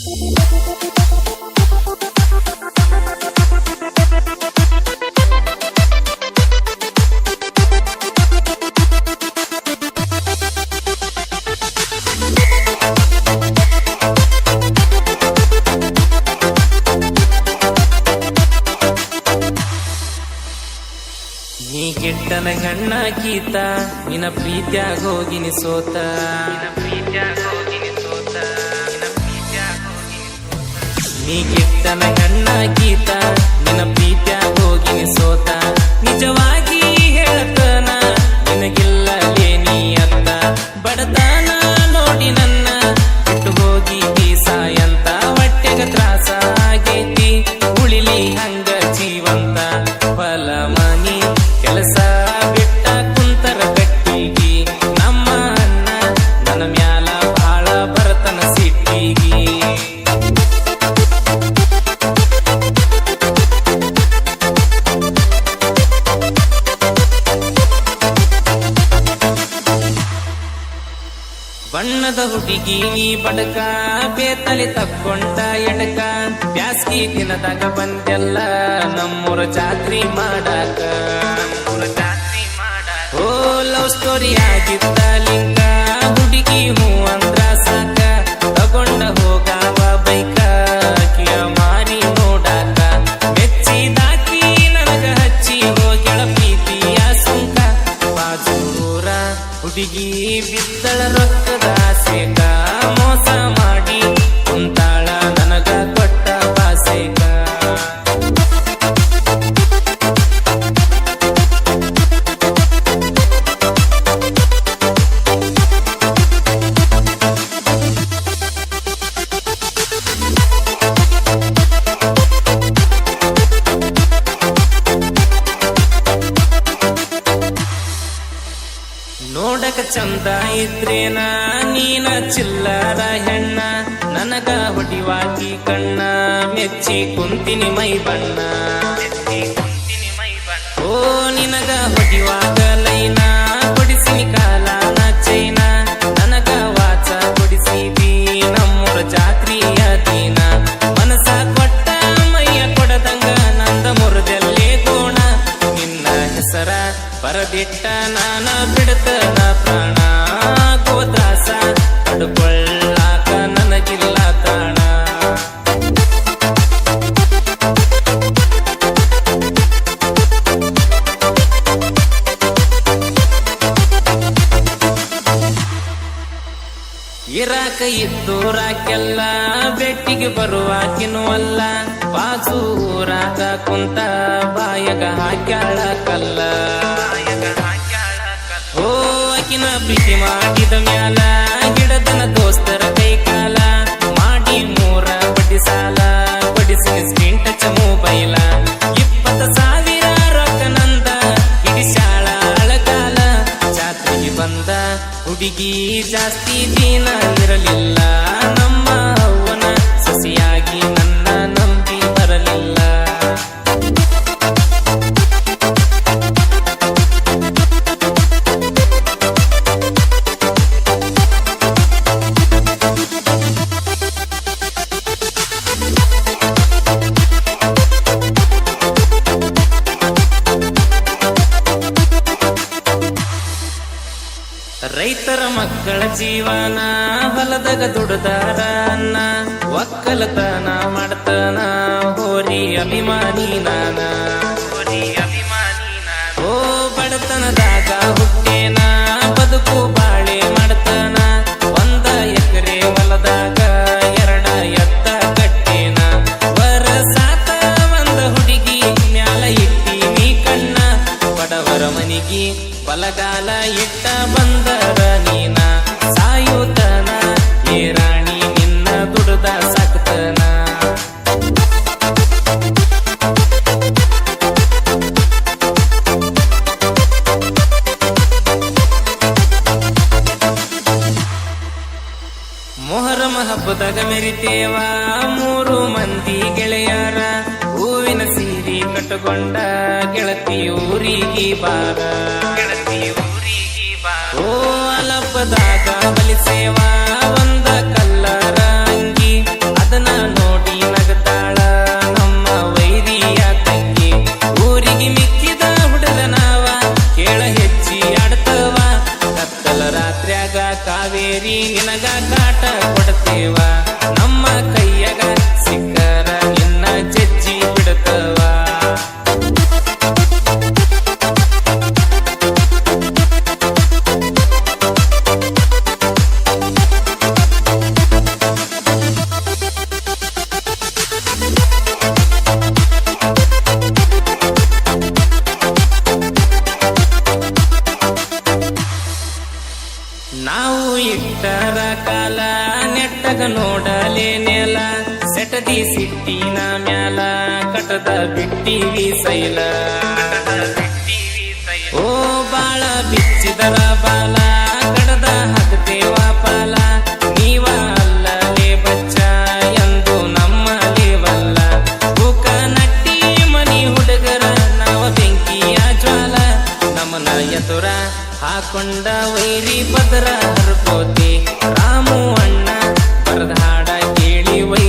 ನೀ ಕೆಟ್ಟನ ಗಣ್ಣ ಗೀತ ನಿನ್ನ ಪ್ರೀತ್ಯಾಗ ಹೋಗಿನಿ ಸೋತ ನೀ ಕೆಟ್ಟನ ಗಣ್ಣ ಗೀತ ನಿನ್ನ ಪ್ರೀತ್ಯಾಗ ಹೋಗಿನಿ ಸೋತ ನಿಜವಾಗಿ ಹೇಳತನ ನಿನಗಿಲ್ಲಲೇ ನೀ ಅತ್ತ ಬಡತನ ನೋಡಿ ನನ್ನ ಬಿಟ್ಟು ಹೋಗಿ ಸಾಯಂತ ಹೊಟ್ಟೆಗ ತ್ರಾಸ ಆಗೈತಿ ಉಳಿಲಿ ಹಂಗ ಜೀವಂತ ಫಲ ಮನಿ ಕೆಲಸ ಬಿಟ್ಟ ಕುಂತರ ಗಟ್ಟಿಗಿ ನಮ್ಮ ಅಣ್ಣ ನನ್ನ ಮ್ಯಾಲ ಬಾಳ ಬರತನ ಸಿಟ್ಟಿಗಿ ಬಣ್ಣದ ಹುಡುಗಿ ನೀ ಬಡಕ ಬೇತಲಿ ತಕ್ಕೊಂಡ ಎಡಕ ಬ್ಯಾಸ್ಗಿ ದಿನದಾಗ ಬಂದೆಲ್ಲ ನಮ್ಮೂರ ಜಾತ್ರಿ ಮಾಡಾಕ ಓ ಲವ್ ಸ್ಟೋರಿ ಆಗಿದ್ದ ಲಿಂಗ ಹುಡುಗಿ ಹೂ ಅಂದ್ರ ಸಾಕ ತಗೊಂಡ ಹೋಗಾವ ಬೈಕ ಕಿಯ ಮಾರಿ ನೋಡಾಕ ಮೆಚ್ಚಿದಾಕಿ ನನಗ ಹಚ್ಚಿ ಹೋಗ್ಯಾಳ ಪ್ರೀತಿಯ ಸುಂಕ ಬಾಜೂರ ಹುಡುಗಿ ಬಿದ್ದಳ ರೊಕ್ಕದ ಆಸೆಕ ಮೋಸ ಮಾಡಿ ಕುಂತಾಳ ನನಗ ಕೊಟ್ಟ ಬಾಸೆಕ ನೋಡಕ ಚಂದ ಇದ್ರೇನ ನೀನ ಚಿಲ್ಲರ ಹೆಣ್ಣ ನನಗ ಹೊಡಿವಾಕಿ ಕಣ್ಣ ಮೆಚ್ಚಿ ಕುಂತಿನಿ ಮೈ ಬಣ್ಣ ಓ ನಿನಗ ಹೊಡಿವಾಗ ಲೈನ ಕೊಡಿಸಿನಿ ಕಾಲಾನ ಚೈನ ನನಗ ವಾಚ ಕೊಡಿಸಿದಿ ನಮ್ಮೂರ ಜಾತ್ರಿಯ ದಿನ ಮನಸ ಕೊಟ್ಟ ಮೈಯ ಕೊಡದಂಗ ನಂದ ಮುರದಲ್ಲೇ ಗೋಣ ನಿನ್ನ ಹೆಸರ ಬರದಿಟ್ಟ ನಾನ ಬಿಡತನ ಪ್ರಾಣ ಗೋದಾಸ ತಡ್ಕೊಳ್ಳಾಕ ನನಗಿಲ್ಲ ತಾಣ ಇರಾಕ ಇದ್ದೂರಾಕೆಲ್ಲ ಬೆಟ್ಟಿಗೆ ಬರುವಾಕಿನೂ ಅಲ್ಲ ಬಾಜೂರಾಕ ಕುಂತ ಬಾಯಗ ಹಾಕ್ಯಾಳ ಕಲ್ಲ ಓ ಆಕಿನ ಪ್ರೀತಿ ಮಾಡಿದ ಮ್ಯಾಲ ಗಿಡದನ ದೋಸ್ತರ ಕೈ ಕಾಲ ಮಾಡಿ ಮೂರ ಬಡ್ಡಿ ಸಾಲ ಬಡಿಸಿ ಸ್ಕ್ರೀನ್ ಟಚ್ ಮೊಬೈಲ 20,000 ರೊಕ್ಕ ನಂದ ಹಿಡಿಸಾಳ ಅಳಗಾಲ ಜಾತ್ರೆಗೆ ಬಂದ ಹುಡುಗಿ ಜಾಸ್ತಿ ದಿನ ಇರಲಿಲ್ಲ ನಮ್ಮ ಅವ್ವನ ಸಸಿಯಾಗಿ ನನ್ನ ನಂಬಿ ಬರಲಿಲ್ಲ ರೈತರ ಮಕ್ಕಳ ಜೀವನ ಹೊಲದಾಗ ದುಡದಾರ ಅನ್ನ ಒಕ್ಕಲತನ ಮಾಡ್ತಾನ ಹೋರಿ ಅಭಿಮಾನಿ ನಾನ ಓ ಬಡತನದಾಗ ಹುಟ್ಟೇನ ಬದುಕು ಬಾಳೆ ಮಾಡ್ತಾನ 1 ಎಕರೆ ಹೊಲದಾಗ 2 ಎತ್ತ ಕಟ್ಟೇನ ವರಸಾತ ಒಂದ ಹುಡುಗಿ ಮ್ಯಾಲ ಇಟ್ಟೀನಿ ಕಣ್ಣ ಬಡವರ ಮನಿಗಿ ಬಲಗಾಲ ಇಟ್ಟ ಬಂದರ ನೀನ ಸಾಯುತನ ಏ ರಾಣಿ ನಿನ್ನ ದುಡ್ದ ಸಾಕ್ತನ ಮೊಹರಂ ಹಬ್ಬದಾಗ ಮೆರಿತೇವ 3 ಮಂದಿ ಗೆಳೆಯರ ಹೂವಿನ ಸೀರೆ ಕಟ್ಟಕೊಂಡ ಗೆಳತಿ ಊರಿಗೆ ಬಾರ ಓ ಅಲಪ್ಪದಾಗ ಬಲಿಸೇವ 1 ಕಲ್ಲರ ಅಂಗಿ ಅದ ಕಾಟ ಕೊಡ್ತೇವ ನಮ್ಮ ಕೈಯಾಗ ಸಿಕ್ಕರ ನಿನ್ನ ಜಜ್ಜಿ ಬಿಡ್ತವ ನಾವು ಇಟ್ಟರ ಕಾಲ ನೆಟ್ಟಗ ನೋಡಲೇ ನೆಲ ಸೆಟದಿ ಸಿಟ್ಟಿನ ಮ್ಯಾಲ ಕಟದ ಬಿಟ್ಟಿವಿ ಸೈಲ ಓ ಬಾಳ ಬಿಚ್ಚಿದರ ಬಾಲ ಕಡದ ಹಾಕ್ತೇವ ಪಾಲ ನೀವ ಅಲ್ಲಲೇ ಬಚ್ಚ ಎಂದು ನಮ್ಮ ಲೇವಲ್ಲ ಬುಕ ನಟ್ಟಿ ಮನಿ ಹುಡುಗರ ನಾವ ಬೆಂಕಿಯ ಜ್ವಾಲ ನಮನ ಎದುರ ಹಾಕೊಂಡ ವೈರಿ ಬದರ ಹರ್ಕೋತಿ ರಾಮು ಅಣ್ಣ ಬರದಾಡ ಕೇಳಿ ವೈ